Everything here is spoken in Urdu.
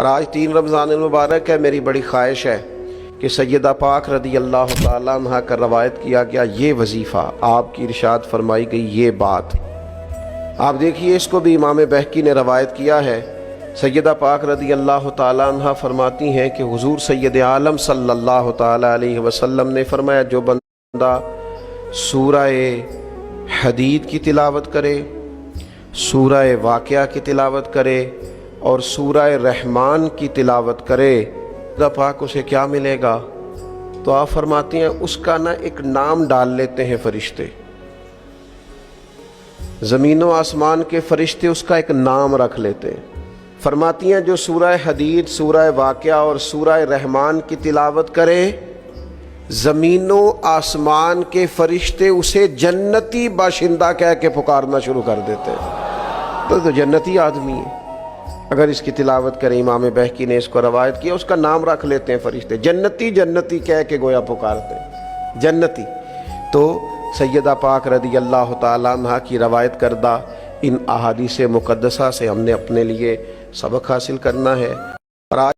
اور آج 3 رمضان المبارک ہے، میری بڑی خواہش ہے کہ سیدہ پاک رضی اللہ تعالیٰ عنہ کا روایت کیا گیا یہ وظیفہ، آپ کی ارشاد فرمائی گئی یہ بات، آپ دیکھیے اس کو بھی امام بہقی نے روایت کیا ہے۔ سیدہ پاک رضی اللہ تعالیٰ عنہ فرماتی ہیں کہ حضور سید عالم صلی اللہ تعالیٰ علیہ وسلم نے فرمایا جو بندہ سورہ حدید کی تلاوت کرے، سورہ واقعہ کی تلاوت کرے اور سورہ رحمان کی تلاوت کرے، خدا پاک اسے کیا ملے گا؟ تو آپ فرماتی ہیں اس کا نا ایک نام ڈال لیتے ہیں فرشتے، زمین و آسمان کے فرشتے اس کا ایک نام رکھ لیتے ہیں۔ فرماتی ہیں جو سورہ حدید، سورہ واقعہ اور سورہ رحمان کی تلاوت کرے، زمین و آسمان کے فرشتے اسے جنتی باشندہ کہہ کے پکارنا شروع کر دیتے ہیں۔ تو جنتی آدمی ہے، اگر اس کی تلاوت کریں، امام بہقی نے اس کو روایت کیا، اس کا نام رکھ لیتے ہیں فرشتے، جنتی جنتی کہہ کے گویا پکارتے ہیں، جنتی۔ تو سیدہ پاک رضی اللہ تعالیٰ عنہ کی روایت کردہ ان احادیث مقدسہ سے ہم نے اپنے لیے سبق حاصل کرنا ہے۔ اور آج